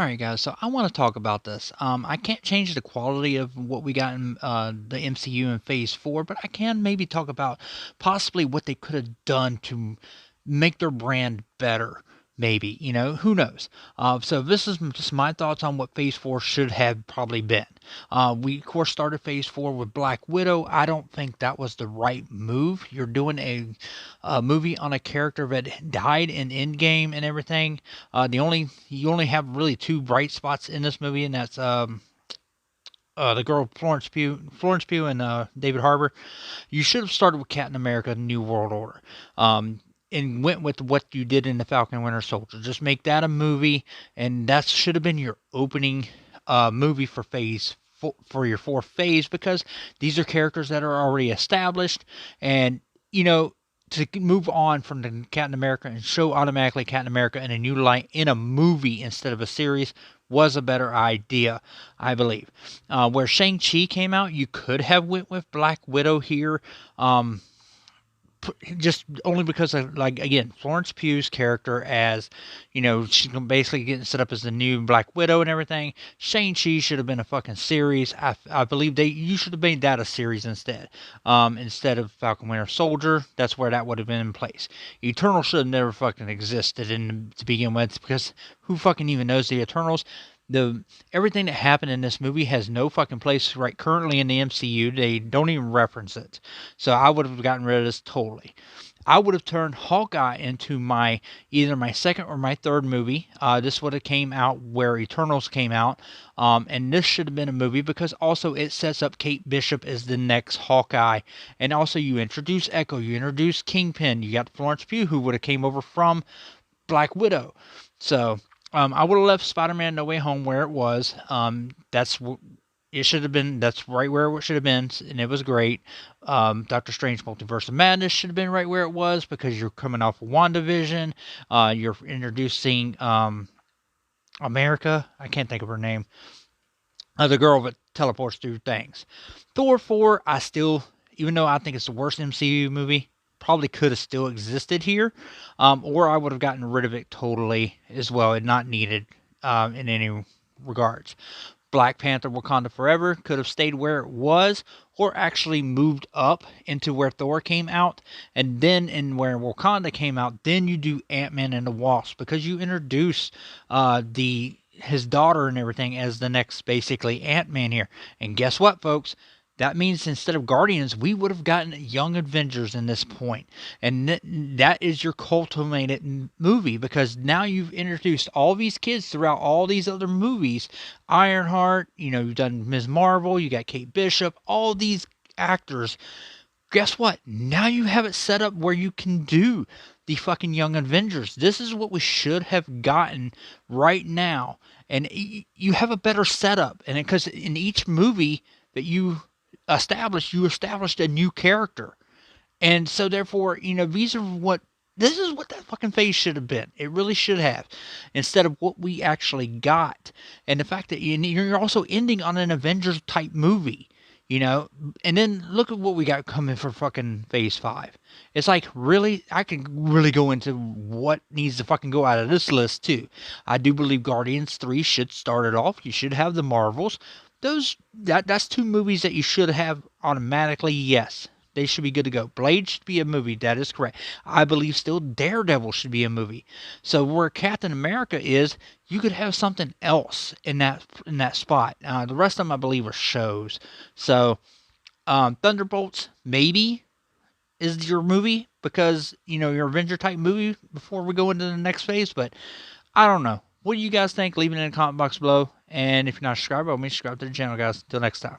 Alright guys, so I want to talk about this. I can't change the quality of what we got in the MCU in Phase 4, but I can maybe talk about possibly what they could have done to make their brand better. Maybe, who knows? So this is just my thoughts on what Phase 4 should have probably been. We, of course, started Phase 4 with Black Widow. I don't think that was the right move. You're doing a movie on a character that died in Endgame and everything. You only have really two bright spots in this movie, and that's the girl Florence Pugh, and David Harbour. You should have started with Captain America: New World Order, and went with what you did in the Falcon and Winter Soldier. Just make that a movie, and that should have been your opening movie for for your fourth phase, because these are characters that are already established, and to move on from the Captain America and show automatically Captain America in a new light in a movie instead of a series was a better idea, I believe. Where Shang-Chi came out, you could have went with Black Widow here. Just only because of, like, again, Florence Pugh's character, as she's basically getting set up as the new Black Widow and everything. Shang-Chi should have been a fucking series. I believe you should have made that a series instead of Falcon Winter Soldier. That's where that would have been in place. Eternal should have never fucking existed to begin with, because who fucking even knows the Eternals? Everything that happened in this movie has no fucking place right currently in the MCU. They don't even reference it. So I would have gotten rid of this totally. I would have turned Hawkeye into either my second or my third movie. This would have came out where Eternals came out. And this should have been a movie, because also it sets up Kate Bishop as the next Hawkeye. And also you introduce Echo, you introduce Kingpin, you got Florence Pugh, who would have came over from Black Widow. So I would have left Spider-Man No Way Home where it was. It should have been. That's right where it should have been, and it was great. Doctor Strange Multiverse of Madness should have been right where it was, because you're coming off of WandaVision. You're introducing America. I can't think of her name. The girl that teleports through things. Thor 4, even though I think it's the worst MCU movie, probably could have still existed here, or I would have gotten rid of it totally as well and not needed in any regards. Black Panther Wakanda Forever could have stayed where it was, or actually moved up into where Thor came out, and then in where Wakanda came out, then you do Ant-Man and the Wasp, because you introduce his daughter and everything as the next basically Ant-Man here. And guess what, folks? That means instead of Guardians, we would have gotten Young Avengers in this point. And that is your culminated movie, because now you've introduced all these kids throughout all these other movies. Ironheart, you've done Ms. Marvel, you got Kate Bishop, all these actors. Guess what? Now you have it set up where you can do the fucking Young Avengers. This is what we should have gotten right now. And you have a better setup. And because in each movie that you established a new character. And so therefore, this is what that fucking phase should have been. It really should have, instead of what we actually got. And the fact that you're also ending on an Avengers type movie, and then look at what we got coming for fucking phase 5. It's like, really, I can really go into what needs to fucking go out of this list too. I do believe Guardians 3 should start it off. You should have the Marvels. That's two movies that you should have automatically. Yes, they should be good to go. Blade should be a movie. That is correct. I believe still Daredevil should be a movie. So where Captain America is, you could have something else in that spot. The rest of them, I believe, are shows. So Thunderbolts maybe is your movie, because your Avenger type movie before we go into the next phase. But I don't know. What do you guys think? Leave it in the comment box below. And if you're not subscribed, by all means, subscribe to the channel, guys. Until next time.